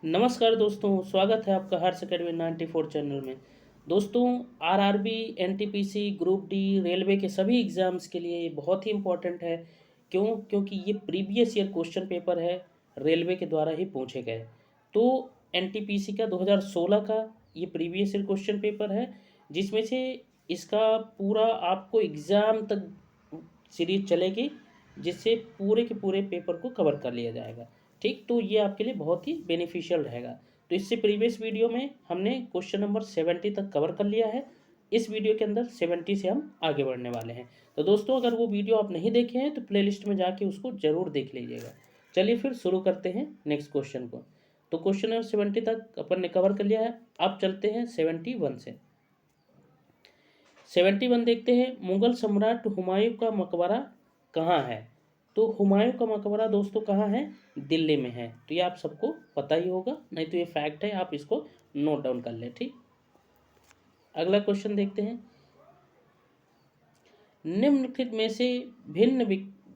नमस्कार दोस्तों, स्वागत है आपका हर्ष अकेडमी 94 चैनल में। दोस्तों, RRB, NTPC, group D, railway के सभी एग्ज़ाम्स के लिए ये बहुत ही इम्पोर्टेंट है। क्यों? क्योंकि ये प्रीवियस ईयर क्वेश्चन पेपर है, रेलवे के द्वारा ही पूछे गए। तो एनटीपीसी का 2016 का ये प्रीवियस ईयर क्वेश्चन पेपर है, जिसमें से इसका पूरा आपको एग्ज़ाम तक सीरीज चलेगी, जिससे पूरे के पूरे पेपर को कवर कर लिया जाएगा। ठीक, तो ये आपके लिए बहुत ही बेनिफिशियल रहेगा। तो इससे प्रीवियस वीडियो में हमने क्वेश्चन नंबर 70 तक कवर कर लिया है। इस वीडियो के अंदर 70 से हम आगे बढ़ने वाले हैं। तो दोस्तों, अगर वो वीडियो आप नहीं देखे हैं तो प्लेलिस्ट में जाके उसको ज़रूर देख लीजिएगा। चलिए फिर शुरू करते हैं नेक्स्ट क्वेश्चन को। तो क्वेश्चन नंबर 70 तक अपन ने कवर कर लिया है। अब चलते हैं 71 से। 71 देखते हैं, मुगल सम्राट हुमायूं का मकबरा कहाँ है? तो हुमायूं का मकबरा दोस्तों कहाँ है? दिल्ली में है। तो ये आप सबको पता ही होगा, नहीं तो ये फैक्ट है, आप इसको नोट डाउन कर लें। ठीक, अगला क्वेश्चन देखते हैं, निम्नलिखित में से भिन्न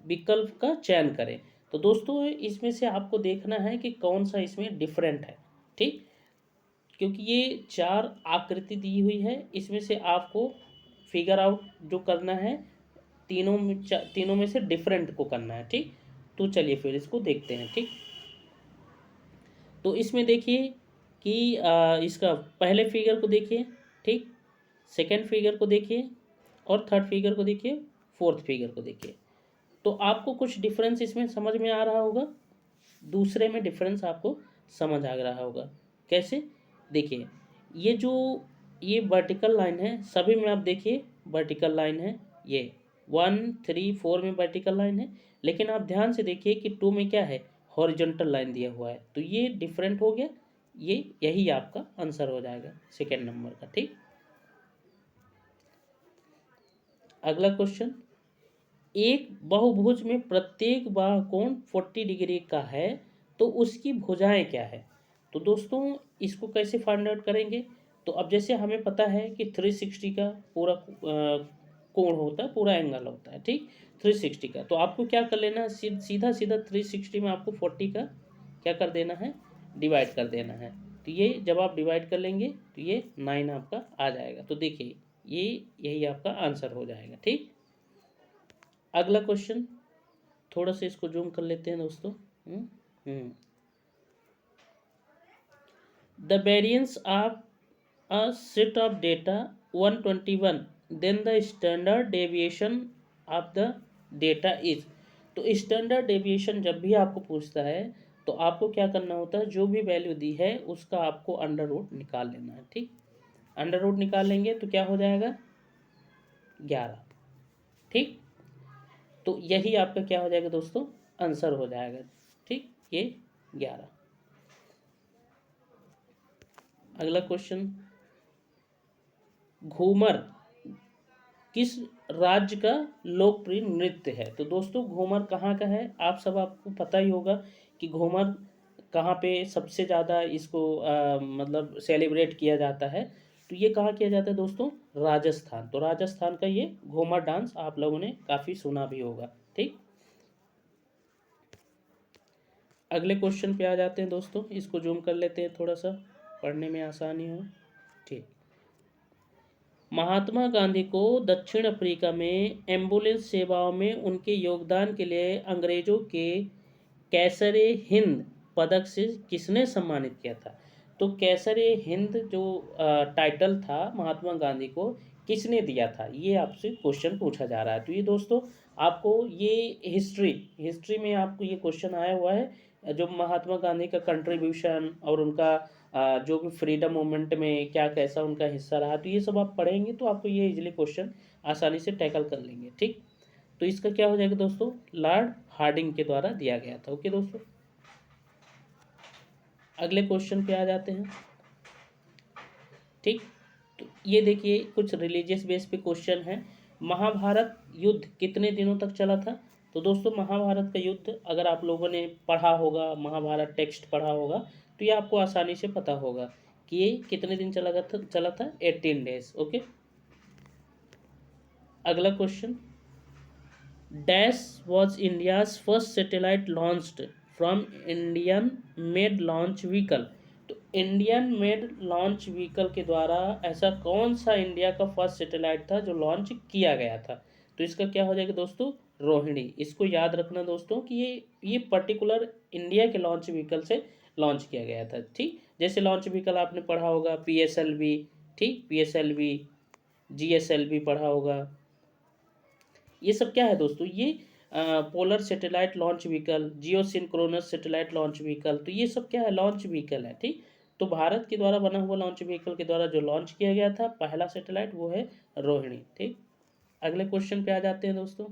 विकल्प का चयन करें। तो दोस्तों, इसमें से आपको देखना है कि कौन सा इसमें डिफरेंट है। ठीक, क्योंकि ये चार आकृति दी हुई है, इसमें से आपको फिगर आउट जो करना है, तीनों में से डिफरेंट को करना है। ठीक, तो चलिए फिर इसको देखते हैं। ठीक, तो इसमें देखिए कि इसका पहले फिगर को देखिए। ठीक, सेकंड फिगर को देखिए और थर्ड फिगर को देखिए, फोर्थ फिगर को देखिए। तो आपको कुछ डिफरेंस इसमें समझ में आ रहा होगा, दूसरे में डिफरेंस आपको समझ आ रहा होगा। कैसे? देखिए, ये वर्टिकल लाइन है, सभी में आप देखिए वर्टिकल लाइन है। ये 1, 3, 4 में वर्टिकल लाइन है, लेकिन आप ध्यान से देखिए कि 2 में क्या है, हॉरिजॉन्टल लाइन दिया हुआ है। तो ये डिफरेंट हो गया, यही आपका आंसर हो जाएगा सेकेंड नंबर का। ठीक, अगला क्वेश्चन, एक बहुभुज में प्रत्येक बाहु कोण 40 डिग्री का है, तो उसकी भुजाएं क्या है? तो दोस्तों, इसको कैसे फाइंड आउट करेंगे? तो अब जैसे हमें पता है कि 360 का पूरा कोण होता है, पूरा एंगल होता है। ठीक, 360 का, तो आपको क्या कर लेना है, सीधा सीधा 360 में आपको 40 का क्या कर देना है, डिवाइड कर देना है। तो ये जब आप डिवाइड कर लेंगे तो ये 9 आपका आ जाएगा। तो देखिए, ये यही आपका आंसर हो जाएगा। ठीक, अगला क्वेश्चन, थोड़ा सा इसको जूम कर लेते हैं दोस्तों। The variance of a set of data 121, then the standard deviation of the data is. तो स्टैंडर्ड डेविएशन जब भी आपको पूछता है तो आपको क्या करना होता है, जो भी वैल्यू दी है उसका आपको अंडर रूट निकाल लेना है। ठीक, अंडर रूट निकाल लेंगे तो क्या हो जाएगा, 11। ठीक, तो यही आपका क्या हो जाएगा दोस्तों, आंसर हो जाएगा। ठीक, ये 11। अगला क्वेश्चन, घूमर किस राज्य का लोकप्रिय नृत्य है? तो दोस्तों, घूमर कहाँ का है, आपको पता ही होगा कि घूमर कहाँ पे सबसे ज़्यादा इसको मतलब सेलिब्रेट किया जाता है। तो ये कहाँ किया जाता है दोस्तों, राजस्थान। तो राजस्थान का ये घूमर डांस आप लोगों ने काफ़ी सुना भी होगा। ठीक, अगले क्वेश्चन पे आ जाते हैं दोस्तों, इसको जूम कर लेते हैं, थोड़ा सा पढ़ने में आसानी हो। ठीक, महात्मा गांधी को दक्षिण अफ्रीका में एम्बुलेंस सेवाओं में उनके योगदान के लिए अंग्रेजों के कैसरे हिंद पदक से किसने सम्मानित किया था? तो कैसरे हिंद जो टाइटल था महात्मा गांधी को किसने दिया था, ये आपसे क्वेश्चन पूछा जा रहा है। तो ये दोस्तों, आपको ये हिस्ट्री में आपको ये क्वेश्चन आया हुआ है, जो महात्मा गांधी का कंट्रीब्यूशन और उनका जो भी फ्रीडम मूवमेंट में क्या कैसा उनका हिस्सा रहा, तो ये सब आप पढ़ेंगे तो आपको ये इजीली क्वेश्चन आसानी से टैकल कर लेंगे। ठीक, तो इसका क्या हो जाएगा दोस्तों, लॉर्ड हार्डिंग के द्वारा दिया गया था। ओके दोस्तों, अगले क्वेश्चन पे आ जाते हैं। ठीक, तो ये देखिए कुछ रिलीजियस बेस पे क्वेश्चन है, महाभारत युद्ध कितने दिनों तक चला था? तो दोस्तों, महाभारत का युद्ध अगर आप लोगों ने पढ़ा होगा, महाभारत टेक्स्ट पढ़ा होगा, तो ये आपको आसानी से पता होगा कि ये कितने दिन चला था 18 डेज। ओके, अगला question, dash was India's first satellite launched from Indian made launch vehicle. तो इंडियन मेड लॉन्च व्हीकल के द्वारा ऐसा कौन सा इंडिया का फर्स्ट सैटेलाइट था जो लॉन्च किया गया था? तो इसका क्या हो जाएगा दोस्तों? रोहिणी। इसको याद रखना दोस्तों कि ये पर्टिकुलर इंडिया के लॉन्च व्हीकल से लॉन्च किया गया था। ठीक, जैसे लॉन्च व्हीकल आपने पढ़ा होगा PSLV, ठीक, PSLV, GSLV पढ़ा होगा। ये सब क्या है दोस्तों? ये पोलर सैटेलाइट लॉन्च व्हीकल, जियो सिंक्रोनस सैटेलाइट लॉन्च व्हीकल, तो ये सब क्या है? लॉन्च व्हीकल है। ठीक, तो भारत के द्वारा बना हुआ लॉन्च व्हीकल के द्वारा जो लॉन्च किया गया था पहला सैटेलाइट वो है रोहिणी। ठीक, अगले क्वेश्चन पे आ जाते हैं दोस्तों।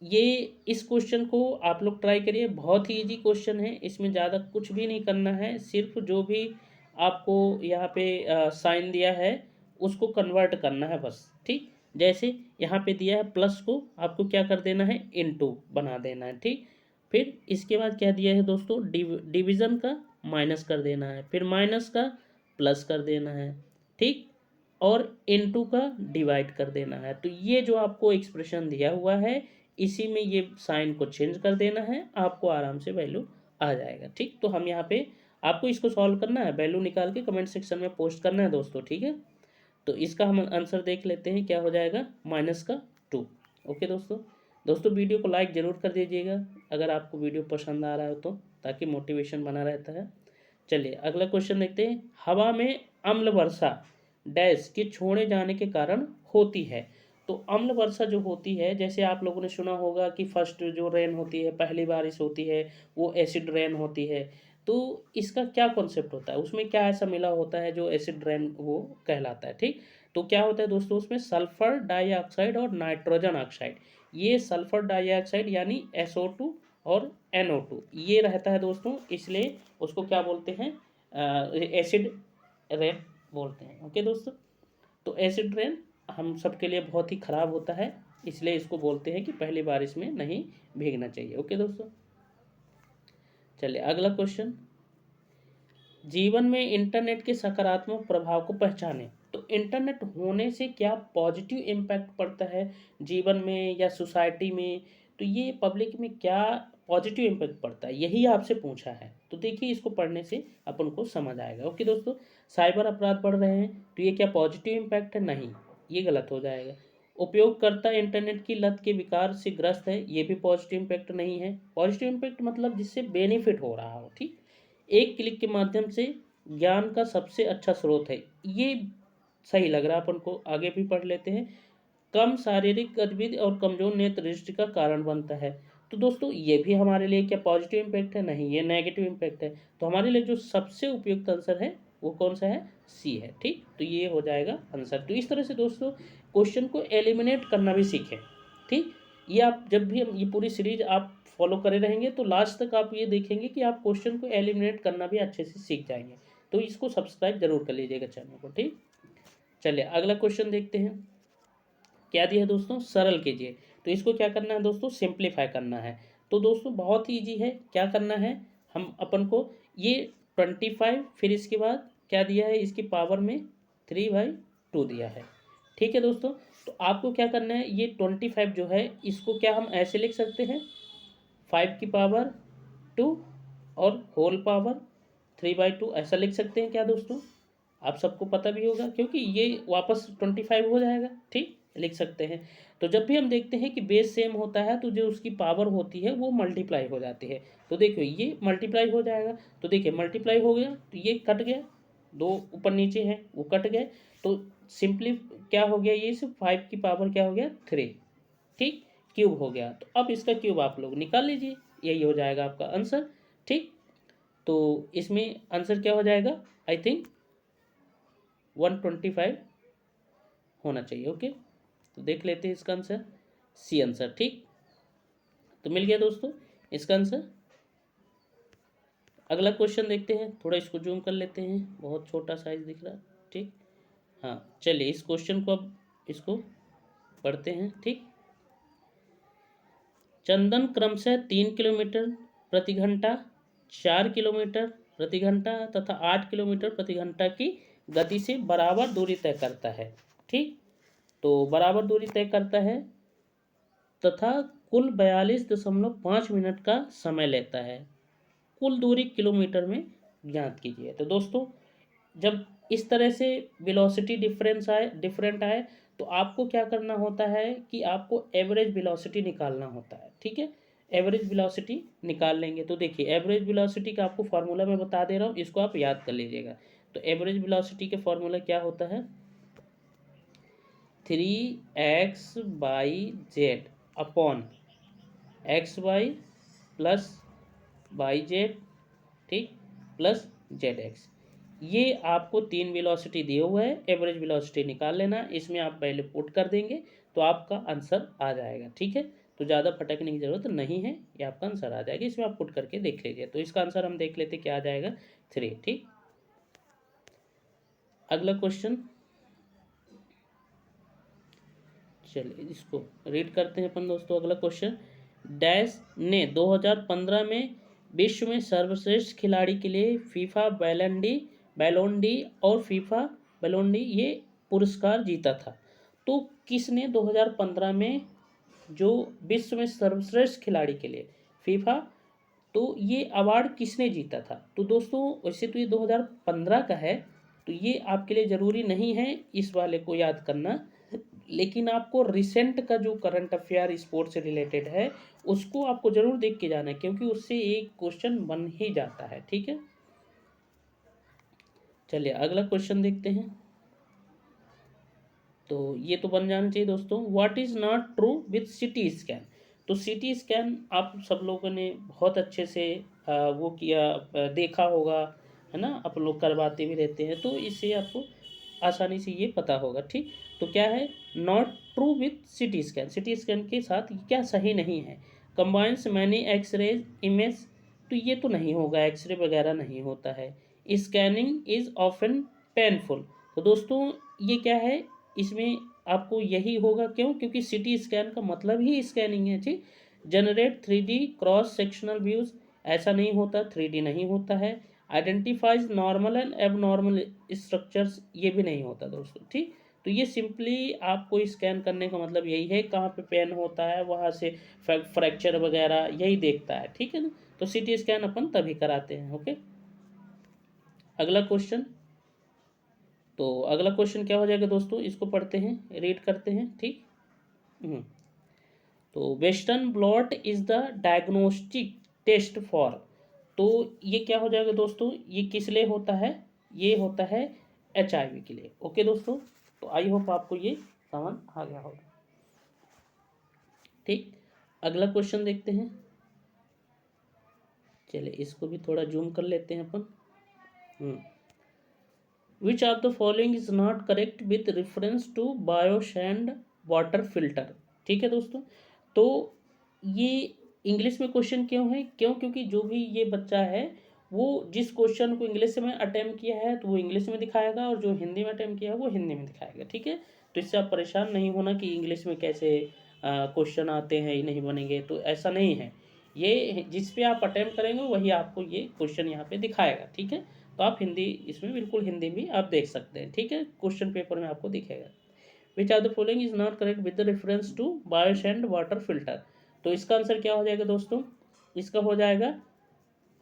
ये इस क्वेश्चन को आप लोग ट्राई करिए, बहुत ही इजी क्वेश्चन है, इसमें ज़्यादा कुछ भी नहीं करना है, सिर्फ जो भी आपको यहाँ पे साइन दिया है उसको कन्वर्ट करना है बस। ठीक, जैसे यहाँ पे दिया है प्लस को आपको क्या कर देना है? इनटू बना देना है। ठीक, फिर इसके बाद क्या दिया है दोस्तों? डिवीज़न का माइनस कर देना है, फिर माइनस का प्लस कर देना है। ठीक, और इनटू का डिवाइड कर देना है। तो ये जो आपको एक्सप्रेशन दिया हुआ है इसी में ये साइन को चेंज कर देना है, आपको आराम से वैल्यू आ जाएगा। ठीक, तो हम यहाँ पे आपको इसको सॉल्व करना है, वैल्यू निकाल के कमेंट सेक्शन में पोस्ट करना है दोस्तों। ठीक है, तो इसका हम आंसर देख लेते हैं, क्या हो जाएगा? -2। ओके दोस्तों, वीडियो को लाइक ज़रूर कर दीजिएगा अगर आपको वीडियो पसंद आ रहा हो तो, ताकि मोटिवेशन बना रहता है। चलिए अगला क्वेश्चन देखते हैं। हवा में अम्ल वर्षा डैश के छोड़े जाने के कारण होती है। तो अम्ल वर्षा जो होती है, जैसे आप लोगों ने सुना होगा कि फर्स्ट जो रेन होती है, पहली बारिश होती है, वो एसिड रेन होती है। तो इसका क्या कॉन्सेप्ट होता है? उसमें क्या ऐसा मिला होता है जो एसिड रेन वो कहलाता है? ठीक, तो क्या होता है दोस्तों? उसमें सल्फर डाइऑक्साइड और नाइट्रोजन ऑक्साइड, ये सल्फर डाइऑक्साइड यानी SO2 और NO2 ये रहता है दोस्तों, इसलिए उसको क्या बोलते हैं? एसिड रेन बोलते हैं। ओके दोस्तों, तो एसिड रेन हम सबके लिए बहुत ही ख़राब होता है, इसलिए इसको बोलते हैं कि पहली बारिश में नहीं भीगना चाहिए। ओके दोस्तों, चलिए अगला क्वेश्चन। जीवन में इंटरनेट के सकारात्मक प्रभाव को पहचानें। तो इंटरनेट होने से क्या पॉजिटिव इम्पैक्ट पड़ता है जीवन में या सोसाइटी में? तो ये पब्लिक में क्या पॉजिटिव इम्पैक्ट पड़ता है, यही आपसे पूछा है। तो देखिए इसको पढ़ने से अपन को समझ आएगा। ओके दोस्तों, साइबर अपराध बढ़ रहे हैं, तो ये क्या पॉजिटिव इम्पैक्ट है? नहीं, ये गलत हो जाएगा। उपयोगकर्ता इंटरनेट की लत के विकार से ग्रस्त है, ये भी पॉजिटिव इम्पैक्ट नहीं है। पॉजिटिव इम्पैक्ट मतलब जिससे बेनिफिट हो रहा हो। ठीक, एक क्लिक के माध्यम से ज्ञान का सबसे अच्छा स्रोत है, ये सही लग रहा है अपन को, आगे भी पढ़ लेते हैं। कम शारीरिक गतिविधि और कमजोर नेत्र दृष्टि का कारण बनता है। तो दोस्तों ये भी हमारे लिए क्या पॉजिटिव इम्पैक्ट है? नहीं, ये नेगेटिव इम्पैक्ट है। तो हमारे लिए जो सबसे उपयुक्त आंसर है वो कौन सा है? सी है। ठीक, तो ये हो जाएगा आंसर। तो इस तरह से दोस्तों क्वेश्चन को एलिमिनेट करना भी सीखें। ठीक, ये आप जब भी हम ये पूरी सीरीज आप फॉलो करे रहेंगे तो लास्ट तक आप ये देखेंगे कि आप क्वेश्चन को एलिमिनेट करना भी अच्छे से सीख जाएंगे। तो इसको सब्सक्राइब जरूर कर लीजिएगा चैनल को। ठीक, चलिए अगला क्वेश्चन देखते हैं। क्या दिया है दोस्तों? सरल कीजिए। तो इसको क्या करना है दोस्तों? सिंप्लीफाई करना है। तो दोस्तों बहुत ही ईजी है, क्या करना है? हम अपन को ये 25, फिर इसके बाद क्या दिया है? इसकी पावर में 3/2 दिया है। ठीक है दोस्तों, तो आपको क्या करना है? ये 25 जो है इसको क्या हम ऐसे लिख सकते हैं? 5 की पावर 2 और होल पावर 3/2 ऐसा लिख सकते हैं क्या दोस्तों? आप सबको पता भी होगा क्योंकि ये वापस 25 हो जाएगा। ठीक, लिख सकते हैं। तो जब भी हम देखते हैं कि बेस सेम होता है तो जो उसकी पावर होती है वो मल्टीप्लाई हो जाती है। तो देखिए ये मल्टीप्लाई हो जाएगा, तो देखिए मल्टीप्लाई हो गया तो ये कट गया, दो ऊपर नीचे हैं वो कट गए, तो सिंपली क्या हो गया? ये सिर्फ 5 की पावर क्या हो गया? 3। ठीक, क्यूब हो गया। तो अब इसका क्यूब आप लोग निकाल लीजिए, यही हो जाएगा आपका आंसर। ठीक, तो इसमें आंसर क्या हो जाएगा? आई थिंक 125 होना चाहिए। ओके, तो देख लेते हैं इसका आंसर, सी आंसर। ठीक, तो मिल गया दोस्तों इसका आंसर। अगला क्वेश्चन देखते हैं, थोड़ा इसको जूम कर लेते हैं, बहुत छोटा साइज दिख रहा है। ठीक, हाँ चलिए इस क्वेश्चन को अब इसको पढ़ते हैं। ठीक, चंदन क्रमशः 3 किलोमीटर प्रति घंटा, 4 किलोमीटर प्रति घंटा तथा 8 किलोमीटर प्रति घंटा की गति से बराबर दूरी तय करता है। ठीक, तो बराबर दूरी तय करता है तथा कुल 42.5 मिनट का समय लेता है। कुल दूरी किलोमीटर में ज्ञात कीजिए। तो दोस्तों जब इस तरह से वेलोसिटी डिफरेंट आए तो आपको क्या करना होता है कि आपको एवरेज वेलोसिटी निकालना होता है। ठीक है, एवरेज वेलोसिटी निकाल लेंगे। तो देखिए एवरेज वेलोसिटी का आपको फार्मूला मैं बता दे रहा हूँ, इसको आप याद कर लीजिएगा। तो एवरेज वेलोसिटी के फार्मूला क्या होता है, 3x/z upon xy plus yz, ठीक, प्लस zx। ये आपको 3 वेलोसिटी दिए हुए है, एवरेज वेलोसिटी निकाल लेना, इसमें आप पहले पुट कर देंगे तो आपका आंसर आ जाएगा। ठीक है, तो ज़्यादा फटकने की ज़रूरत नहीं है, ये आपका आंसर आ जाएगा। इसमें आप पुट करके देख लीजिए। तो इसका आंसर हम देख लेते क्या आ जाएगा, 3। ठीक, अगला क्वेश्चन, चलिए इसको रीड करते हैं अपन दोस्तों। अगला क्वेश्चन, डैश ने 2015 में विश्व में सर्वश्रेष्ठ खिलाड़ी के लिए फीफा बैलोंडी और फीफा बैलोंडी ये पुरस्कार जीता था। तो किसने 2015 में जो विश्व में सर्वश्रेष्ठ खिलाड़ी के लिए फीफा, तो ये अवार्ड किसने जीता था। तो दोस्तों वैसे तो ये 2015 का है, तो ये आपके लिए ज़रूरी नहीं है इस वाले को याद करना, लेकिन आपको रिसेंट का जो करंट अफेयर स्पोर्ट्स से रिलेटेड है उसको आपको ज़रूर देख के जाना है, क्योंकि उससे एक क्वेश्चन बन ही जाता है। ठीक है, चलिए अगला क्वेश्चन देखते हैं। तो ये तो बन जाना चाहिए दोस्तों। What is not true with CT scan. तो सिटी स्कैन आप सब लोगों ने बहुत अच्छे से वो किया, देखा होगा, है ना, आप लोग करवाते भी रहते हैं, तो इससे आपको आसानी से ये पता होगा। ठीक, तो क्या है, not true with CT scan, CT scan के साथ क्या सही नहीं है, कंबाइंस मैनी एक्सरेज इमेज, तो ये तो नहीं होगा, एक्सरे वगैरह नहीं होता है। स्कैनिंग इज ऑफन पेनफुल, तो दोस्तों ये क्या है, इसमें आपको यही होगा, क्यों, क्योंकि सिटी स्कैन का मतलब ही स्कैनिंग है। ठीक, generate 3D cross sectional views, ऐसा नहीं होता, 3D नहीं होता है। Identifies normal and abnormal structures, ये भी नहीं होता दोस्तों। ठीक, तो ये सिंपली आपको स्कैन करने का मतलब यही है, कहाँ पे पेन होता है वहाँ से फ्रैक्चर वगैरह यही देखता है। ठीक है ना, तो सिटी स्कैन अपन तभी कराते हैं। ओके, अगला क्वेश्चन, तो अगला क्वेश्चन क्या हो जाएगा दोस्तों, इसको पढ़ते हैं, रीड करते हैं। ठीक, तो western blot is the diagnostic test for, तो ये क्या हो जाएगा दोस्तों, ये किस लिए होता है, ये होता है HIV के लिए। ओके दोस्तों, तो आई होप आपको ये समझ आ गया होगा। ठीक, अगला क्वेश्चन देखते हैं। चलिए इसको भी थोड़ा जूम कर लेते हैं अपन। Which of the following is not correct with reference to biosand water filter. ठीक है दोस्तों, तो ये इंग्लिश में क्वेश्चन क्यों है, क्यों, क्योंकि जो भी ये बच्चा है वो जिस क्वेश्चन को इंग्लिश में अटेम्प्ट किया है तो वो इंग्लिश में दिखाएगा, और जो हिंदी में अटेम्प्ट किया है वो हिंदी में दिखाएगा। ठीक है, तो इससे आप परेशान नहीं होना कि इंग्लिश में कैसे क्वेश्चन आते हैं, ये नहीं बनेंगे, तो ऐसा नहीं है। ये जिस पे आप अटेम्प्ट करेंगे वही आपको ये क्वेश्चन यहाँ पे दिखाएगा। ठीक है, तो आप हिंदी इसमें बिल्कुल हिंदी भी आप देख सकते हैं। ठीक है, क्वेश्चन पेपर में आपको दिखेगा। Which are the following is not correct with the reference to biosand water filter, तो इसका आंसर क्या हो जाएगा दोस्तों, इसका हो जाएगा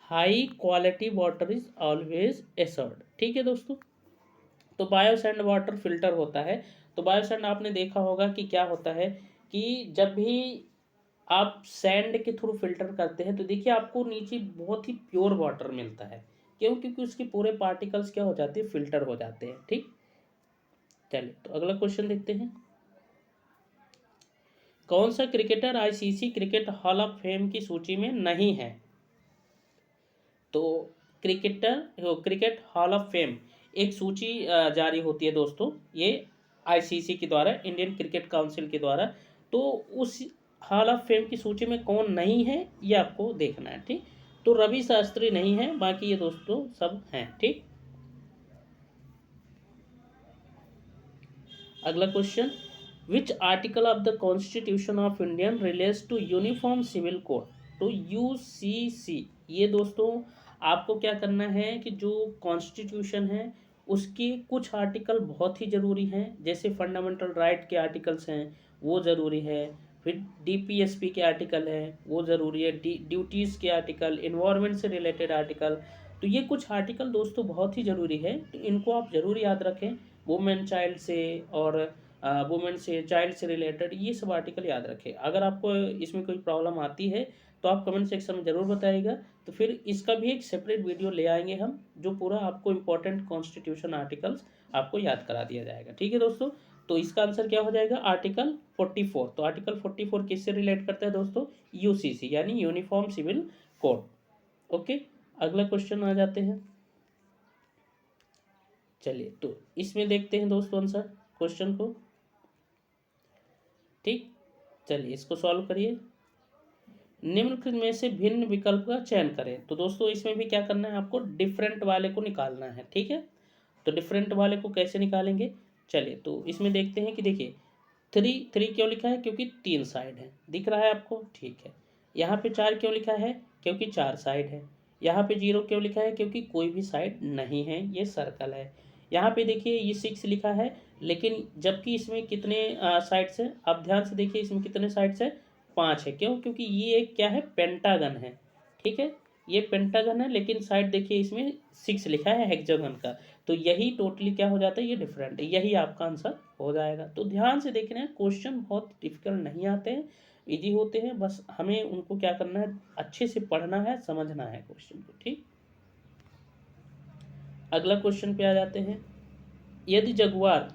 high quality water is always assured. ठीक है दोस्तों, तो बायोसैंड वाटर फिल्टर होता है, तो बायोसैंड आपने देखा होगा कि क्या होता है कि जब भी आप सैंड के थ्रू फिल्टर करते हैं तो देखिए आपको नीचे बहुत ही प्योर वाटर मिलता है, क्यों, क्योंकि उसके पूरे पार्टिकल्स क्या हो जाते हैं, फिल्टर हो जाते हैं। ठीक, चलिए तो अगला क्वेश्चन देखते हैं। कौन सा cricketer ICC cricket hall of fame की सूची में नहीं है। तो क्रिकेट हॉल ऑफ फेम एक सूची जारी होती है दोस्तों, ये ICC के द्वारा, इंडियन क्रिकेट काउंसिल के द्वारा, तो उस हॉल ऑफ फेम की सूची में कौन नहीं है ये आपको देखना है। ठीक, तो रवि शास्त्री नहीं है, बाकी ये दोस्तों सब हैं। ठीक, अगला question, which article of the constitution of Indian relates to uniform civil code, तो UCC, ये दोस्तों आपको क्या करना है कि जो कॉन्स्टिट्यूशन है उसके कुछ आर्टिकल बहुत ही ज़रूरी हैं, जैसे फंडामेंटल राइट के आर्टिकल्स हैं वो ज़रूरी है, फिर डीपीएसपी के आर्टिकल हैं वो ज़रूरी है, ड्यूटीज़ के आर्टिकल, इन्वायरमेंट से रिलेटेड आर्टिकल। तो ये कुछ आर्टिकल दोस्तों बहुत ही ज़रूरी है, तो इनको आप ज़रूर याद रखें। वुमेन चाइल्ड से और वुमेन से चाइल्ड से रिलेटेड ये सब आर्टिकल याद रखें। अगर आपको इसमें कोई प्रॉब्लम आती है तो आप कमेंट सेक्शन में ज़रूर बताइएगा, तो फिर इसका भी एक सेपरेट वीडियो ले आएंगे हम, जो पूरा आपको इम्पोर्टेंट कॉन्स्टिट्यूशन आर्टिकल्स आपको याद करा दिया जाएगा। ठीक है दोस्तों, तो इसका आंसर क्या हो जाएगा, आर्टिकल 44। तो आर्टिकल 44 किससे रिलेट करता है दोस्तों, यूसीसी यानी यूनिफॉर्म सिविल कोड। ओके, अगला क्वेश्चन आ जाते हैं। चलिए तो इसमें देखते हैं दोस्तों आंसर क्वेश्चन को। ठीक, चलिए इसको सॉल्व करिए। निम्नलिखित में से भिन्न विकल्प का चयन करें। तो दोस्तों इसमें भी क्या करना है, आपको डिफरेंट वाले को निकालना है। ठीक है, तो डिफरेंट वाले को कैसे निकालेंगे, चलिए तो इसमें देखते हैं कि देखिए थ्री थ्री क्यों लिखा है, क्योंकि 3 साइड है, दिख रहा है आपको। ठीक है, यहाँ पे 4 क्यों लिखा है, क्योंकि 4 साइड है। यहाँ पे 0 क्यों लिखा है, क्योंकि कोई भी साइड नहीं है, ये सर्कल है। यहाँ पे देखिए ये 6 लिखा है, लेकिन जबकि इसमें कितने साइड्स है, आप ध्यान से देखिए इसमें कितने साइड्स है, 5 है। क्यों, क्योंकि ये एक क्या है, पेंटागन है। ठीक है, ये पेंटागन है, लेकिन साइड देखिए इसमें 6 लिखा है हेक्सागन का। तो यही टोटली क्या हो जाता है, ये डिफरेंट है, यही आपका आंसर हो जाएगा। तो ध्यान से देखना है, क्वेश्चन बहुत डिफिकल्ट नहीं आते हैं, इजी होते हैं, बस हमें उनको क्या करना है, अच्छे से पढ़ना है, समझना है क्वेश्चन को। ठीक, अगला क्वेश्चन पे आ जाते हैं। यदि जगुआर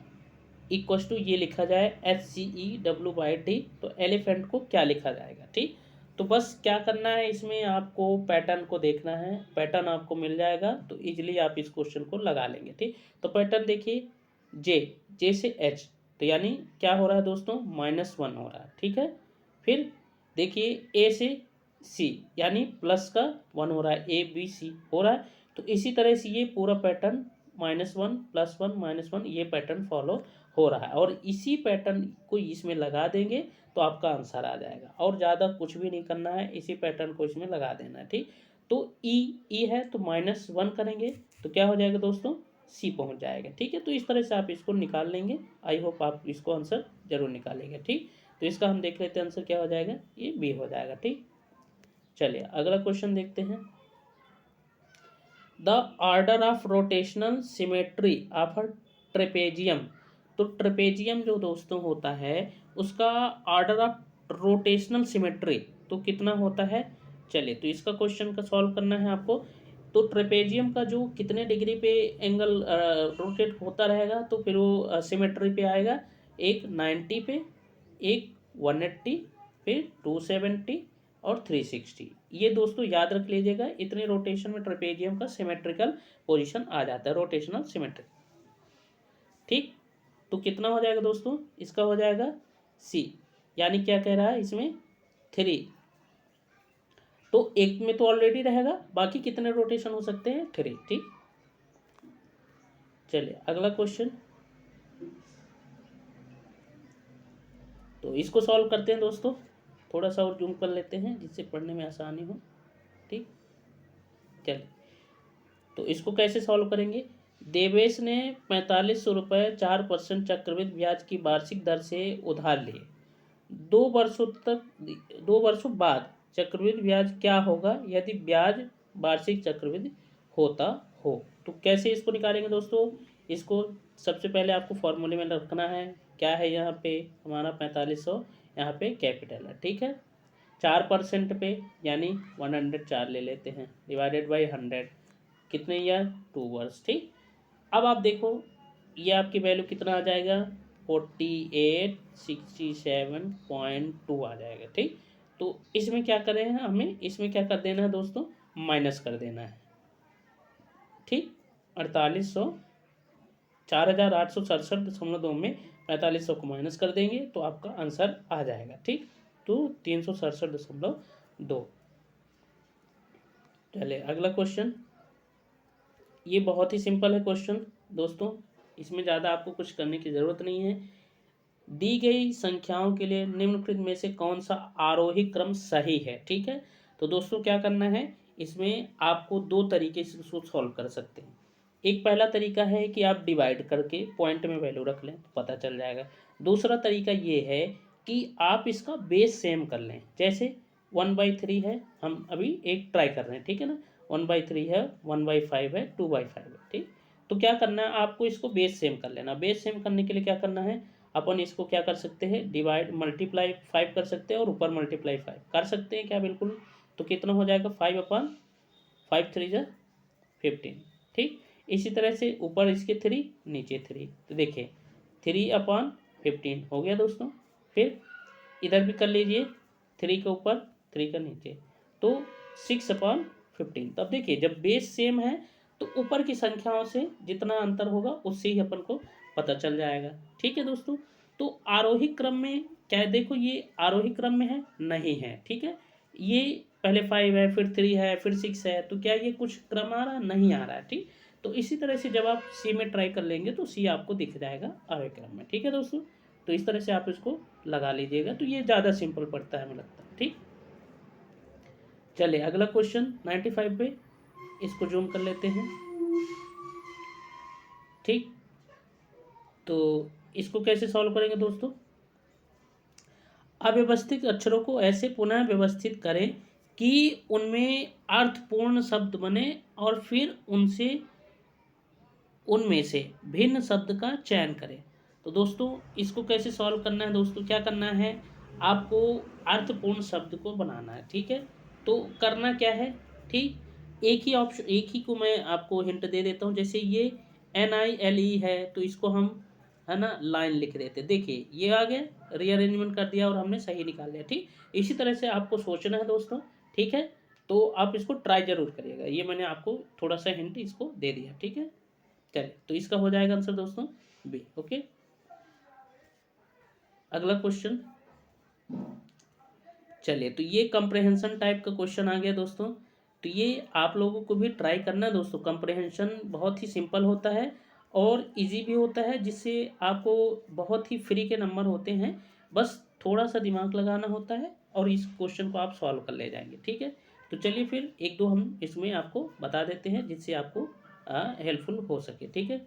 इक्वस टू ये लिखा जाए HCEWYT, तो एलिफेंट को क्या लिखा जाएगा। ठीक, तो बस क्या करना है, इसमें आपको पैटर्न को देखना है, पैटर्न आपको मिल जाएगा तो इजीली आप इस क्वेश्चन को लगा लेंगे। ठीक, तो पैटर्न देखिए, जे से H, तो यानी क्या हो रहा है दोस्तों, -1 हो रहा है। ठीक है, फिर देखिए A से C, यानी प्लस का 1 हो रहा है, ABC हो रहा है। तो इसी तरह से ये पूरा पैटर्न -1 +1 -1 ये पैटर्न फॉलो हो रहा है, और इसी पैटर्न को इसमें लगा देंगे तो आपका आंसर आ जाएगा, और ज़्यादा कुछ भी नहीं करना है, इसी पैटर्न को इसमें लगा देना है। ठीक, तो ई है तो -1 करेंगे तो क्या हो जाएगा दोस्तों, सी पहुंच जाएगा। ठीक है, तो इस तरह से आप इसको निकाल लेंगे। आई होप आप इसको आंसर जरूर निकालेंगे। ठीक, तो इसका हम देख लेते हैं आंसर क्या हो जाएगा, ये बी हो जाएगा। ठीक, चलिए अगला क्वेश्चन देखते हैं। The order of rotational symmetry of a trapezium. तो ट्रेपेजियम जो दोस्तों होता है, उसका ऑर्डर ऑफ रोटेशनल सिमेट्री तो कितना होता है। चलिए तो इसका क्वेश्चन का सॉल्व करना है आपको। तो ट्रेपेजियम का जो कितने डिग्री पे एंगल रोटेट होता रहेगा, तो फिर वो सिमेट्री पे आएगा, एक 90 पे, एक 180, फिर 270 और 360। ये दोस्तों याद रख लीजिएगा, इतने रोटेशन में ट्रेपेजियम का सिमेट्रिकल पोजीशन आ जाता है, रोटेशनल सिमेट्रिक। ठीक, तो कितना हो जाएगा दोस्तों, इसका हो जाएगा सी, यानी क्या कह रहा है इसमें 3। तो एक में तो ऑलरेडी रहेगा, बाकी कितने रोटेशन हो सकते हैं, 3। ठीक, चलिए अगला क्वेश्चन, तो इसको सॉल्व करते हैं दोस्तों। थोड़ा सा और जूम कर लेते हैं जिससे पढ़ने में आसानी हो। ठीक, चलिए तो इसको कैसे सॉल्व करेंगे। देवेश ने 4500 रुपये 4% चक्रवृद्धि ब्याज की वार्षिक दर से उधार लिए। 2 वर्षों बाद चक्रवृद्धि ब्याज क्या होगा यदि ब्याज वार्षिक चक्रवृद्धि होता हो। तो कैसे इसको निकालेंगे दोस्तों, इसको सबसे पहले आपको फॉर्मूले में रखना है। क्या है यहाँ पे हमारा 4500, यहाँ पे कैपिटल है। ठीक है, 4% पे यानी 104 ले लेते हैं, डिवाइडेड बाई 100, कितने ईयर, 2 वर्ष। ठीक, अब आप देखो ये आपकी वैल्यू कितना आ जाएगा, 4867.2 आ जाएगा। ठीक, तो इसमें क्या करें हैं, हमें इसमें क्या कर देना है दोस्तों, माइनस कर देना है। ठीक, 4800 4867.2 में 4500 को माइनस कर देंगे तो आपका आंसर आ जाएगा। ठीक, तो 367.2। चलिए अगला क्वेश्चन, ये बहुत ही सिंपल है क्वेश्चन दोस्तों, इसमें ज़्यादा आपको कुछ करने की ज़रूरत नहीं है। दी गई संख्याओं के लिए निम्नलिखित में से कौन सा आरोही क्रम सही है। ठीक है, तो दोस्तों क्या करना है, इसमें आपको 2 तरीके से इसको सॉल्व कर सकते हैं। एक पहला तरीका है कि आप डिवाइड करके पॉइंट में वैल्यू रख लें तो पता चल जाएगा। दूसरा तरीका ये है कि आप इसका बेस सेम कर लें। जैसे 1/3 है, हम अभी एक ट्राई कर रहे हैं, ठीक है ना। 1/3 है, 1/5 है, 2/5 है, ठीक। तो क्या करना है आपको, इसको बेस सेम कर लेना। बेस सेम करने के लिए क्या करना है, अपन इसको क्या कर सकते हैं, डिवाइड मल्टीप्लाई 5 कर सकते हैं और ऊपर मल्टीप्लाई 5 कर सकते हैं क्या, बिल्कुल। तो कितना हो जाएगा, 5/5 3 जा 15, ठीक। इसी तरह से ऊपर इसके 3 नीचे 3, तो देखिए 3/15 हो गया दोस्तों। फिर इधर भी कर लीजिए, 3 के ऊपर 3 का नीचे, तो 6/15। तब देखिए जब बेस सेम है तो ऊपर की संख्याओं से जितना अंतर होगा उससे ही अपन को पता चल जाएगा, ठीक है दोस्तों। तो आरोही क्रम में क्या है, देखो ये आरोही क्रम में है नहीं है, ठीक है। ये पहले 5 है, फिर 3 है, फिर 6 है, तो क्या ये कुछ क्रम आ रहा नहीं आ रहा है, ठीक। तो इसी तरह से जब आप सी में ट्राई कर लेंगे तो सी आपको दिख जाएगा आरोही क्रम में, ठीक है दोस्तों। तो इस तरह से आप इसको लगा लीजिएगा, तो ये ज़्यादा सिंपल पड़ता है हमें लगता है, ठीक। चलिए अगला क्वेश्चन 95 पे, इसको जूम कर लेते हैं, ठीक। तो इसको कैसे सॉल्व करेंगे दोस्तों, अव्यवस्थित अक्षरों को ऐसे पुनः व्यवस्थित करें कि उनमें अर्थपूर्ण शब्द बने और फिर उनमें से भिन्न शब्द का चयन करें। तो दोस्तों इसको कैसे सॉल्व करना है दोस्तों, क्या करना है, आपको अर्थपूर्ण शब्द को बनाना है, ठीक है। तो करना क्या है, ठीक, एक ही ऑप्शन, एक ही को मैं आपको हिंट दे देता हूँ। जैसे ये NILE है, तो इसको हम है ना लाइन लिख देते, देखिए ये आ गया, रीअरेंजमेंट कर दिया और हमने सही निकाल लिया, ठीक। इसी तरह से आपको सोचना है दोस्तों, ठीक है। तो आप इसको ट्राई जरूर करिएगा, ये मैंने आपको थोड़ा सा हिंट इसको दे दिया, ठीक है। चलिए तो इसका हो जाएगा आंसर दोस्तों बी, ओके। अगला क्वेश्चन, चलिए तो ये कंप्रहेंशन टाइप का क्वेश्चन आ गया दोस्तों। तो ये आप लोगों को भी ट्राई करना है दोस्तों। कंप्रहेंशन बहुत ही सिंपल होता है और इजी भी होता है, जिससे आपको बहुत ही फ्री के नंबर होते हैं। बस थोड़ा सा दिमाग लगाना होता है और इस क्वेश्चन को आप सॉल्व कर ले जाएंगे, ठीक है। तो चलिए फिर एक दो हम इसमें आपको बता देते हैं जिससे आपको हेल्पफुल हो सके, ठीक है।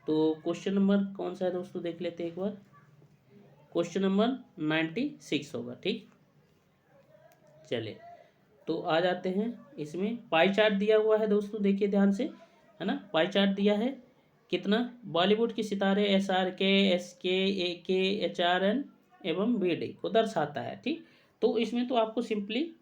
तो क्वेश्चन नंबर कौन सा है दोस्तों, देख लेते हैं एक बार। क्वेश्चन नंबर 96 होगा, ठीक। चलिए तो आ जाते हैं इसमें। पाई चार्ट दिया हुआ है दोस्तों, देखिए ध्यान से, है ना। पाई चार्ट दिया है कितना, बॉलीवुड के सितारे SRK SK AK HRN एवं BD को दर्शाता है, ठीक। तो इसमें तो आपको सिंपली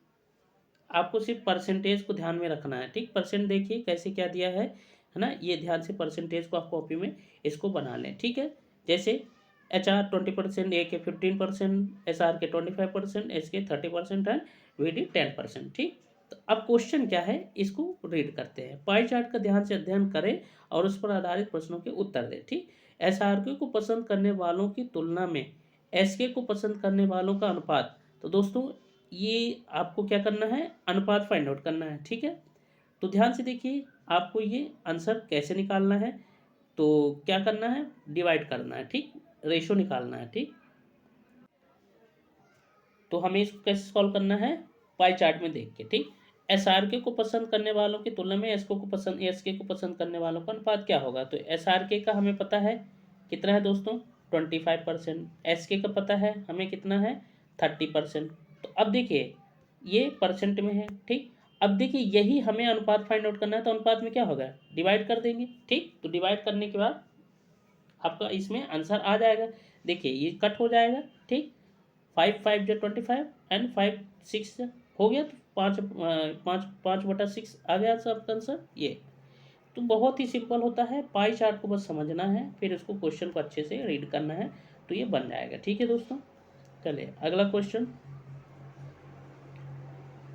आपको सिर्फ परसेंटेज को ध्यान में रखना है, ठीक। परसेंट देखिए कैसे क्या दिया है ना, ये ध्यान से परसेंटेज को आप कॉपी में इसको बना लें, ठीक है। जैसे HR 20%, AK 15%, SRK 25%, SK 30% and VD 10%, ठीक। तो अब क्वेश्चन क्या है, इसको रीड करते हैं। पाई चार्ट का ध्यान से अध्ययन करें और उस पर आधारित प्रश्नों के उत्तर दें, ठीक। SRK को पसंद करने वालों की तुलना में SK को पसंद करने वालों का अनुपात। तो दोस्तों ये आपको क्या करना है, अनुपात फाइंड आउट करना है, ठीक है। तो ध्यान से देखिए आपको ये आंसर कैसे निकालना है। तो क्या करना है, डिवाइड करना है, ठीक, रेशो निकालना है, ठीक। तो हमें इसको कैसे सॉल्व करना है, पाई चार्ट में देख के, ठीक। SRK को पसंद करने वालों की तुलना में SK को पसंद करने वालों का अनुपात क्या होगा। तो SRK का हमें पता है कितना है दोस्तों, 25%। SK का पता है हमें कितना है, 30%। तो अब देखिए ये परसेंट में है, ठीक। अब देखिए यही हमें अनुपात फाइंड आउट करना है, तो अनुपात में क्या होगा, डिवाइड कर देंगे, ठीक। तो डिवाइड करने के बाद आपका इसमें आंसर आ जाएगा। देखिए ये कट हो जाएगा, ठीक। 5 5 जो 25 एंड 5 6 हो गया, तो 5/6 आ गया सब आंसर ये। तो बहुत ही सिंपल होता है, पाई चार्ट को बस समझना है, फिर इसको क्वेश्चन को अच्छे से रीड करना है, तो ये बन जाएगा, ठीक है दोस्तों। चलिए अगला क्वेश्चन,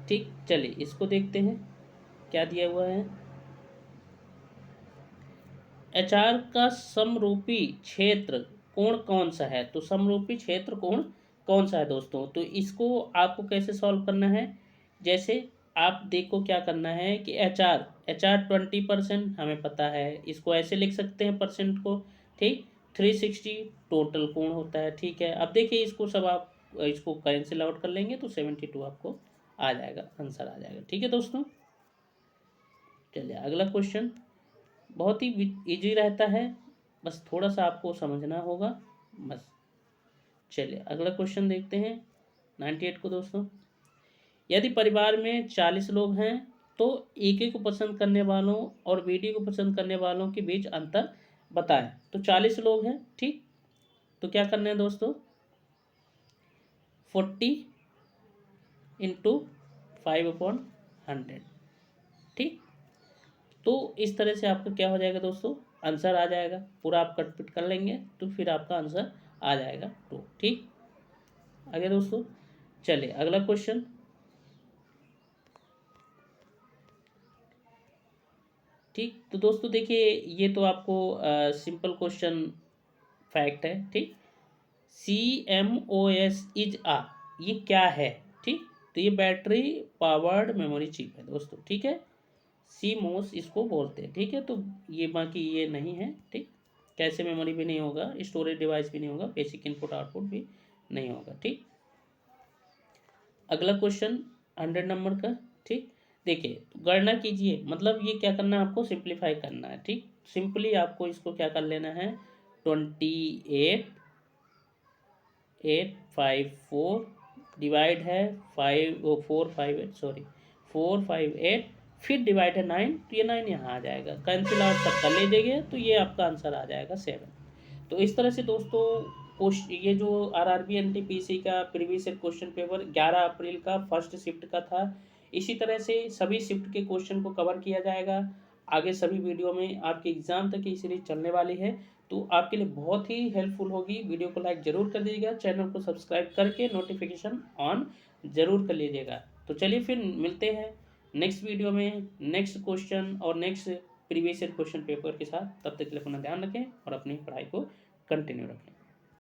ठीक। चलिए इसको देखते हैं क्या दिया हुआ है। HR का समरूपी क्षेत्र कोण कौन सा है। तो समरूपी क्षेत्र कोण कौन सा है दोस्तों, तो इसको आपको कैसे सॉल्व करना है। जैसे आप देखो क्या करना है कि HR 20% हमें पता है, इसको ऐसे लिख सकते हैं परसेंट को, ठीक। 360 टोटल कोण होता है, ठीक है। अब देखिए इसको सब आप इसको कैंसिल आउट कर लेंगे तो 72 आपको आ जाएगा, आंसर आ जाएगा, ठीक है दोस्तों। चलिए अगला क्वेश्चन बहुत ही इजी रहता है, बस थोड़ा सा आपको समझना होगा, बस। चलिए अगला क्वेश्चन देखते हैं 98 को दोस्तों। यदि परिवार में 40 लोग हैं तो AK को पसंद करने वालों और BD को पसंद करने वालों के बीच अंतर बताएं। तो 40 लोग हैं, ठीक, तो क्या करना है दोस्तों, 40 इंटू 5/100, ठीक। तो इस तरह से आपका क्या हो जाएगा दोस्तों, आंसर आ जाएगा। पूरा आप कटपिट कर लेंगे तो फिर आपका आंसर आ जाएगा 2, ठीक। आगे दोस्तों चलिए अगला क्वेश्चन। ठीक, तो दोस्तों देखिए ये तो आपको सिंपल क्वेश्चन फैक्ट है, ठीक। CMOS इज आ, ये क्या है, ठीक। तो ये बैटरी पावर्ड मेमोरी चिप है दोस्तों, ठीक है। CMOS इसको बोलते हैं, ठीक है। तो ये बाकी ये नहीं है, ठीक। कैसे मेमोरी भी नहीं होगा, स्टोरेज डिवाइस भी नहीं होगा, बेसिक इनपुट आउटपुट भी नहीं होगा, ठीक। अगला क्वेश्चन 100 नंबर का, ठीक। देखिए तो गणना कीजिए, मतलब ये क्या करना है आपको, सिंप्लीफाई करना है, ठीक। सिंपली आपको इसको क्या कर लेना है, 28,854 डिवाइड है 458, सॉरी 458, फिर डिवाइड है 9, तो ये 9 यहाँ आ जाएगा, कैंसिल आउट सबका ले जाइए तो ये आपका आंसर आ जाएगा 7। तो इस तरह से दोस्तों ये जो RRB NTPC का प्रीवियस ईयर क्वेश्चन पेपर 11 अप्रैल का फर्स्ट शिफ्ट का था, इसी तरह से सभी शिफ्ट के क्वेश्चन को कवर किया जाएगा। आगे सभी वीडियो में आपके एग्जाम तक की सीरीज चलने वाली है, तो आपके लिए बहुत ही हेल्पफुल होगी। वीडियो को लाइक जरूर कर दीजिएगा, चैनल को सब्सक्राइब करके नोटिफिकेशन ऑन जरूर कर लीजिएगा। तो चलिए फिर मिलते हैं नेक्स्ट वीडियो में नेक्स्ट क्वेश्चन और next previous year question paper के साथ। तब तक के लिए अपना ध्यान रखें और अपनी पढ़ाई को कंटिन्यू रखें।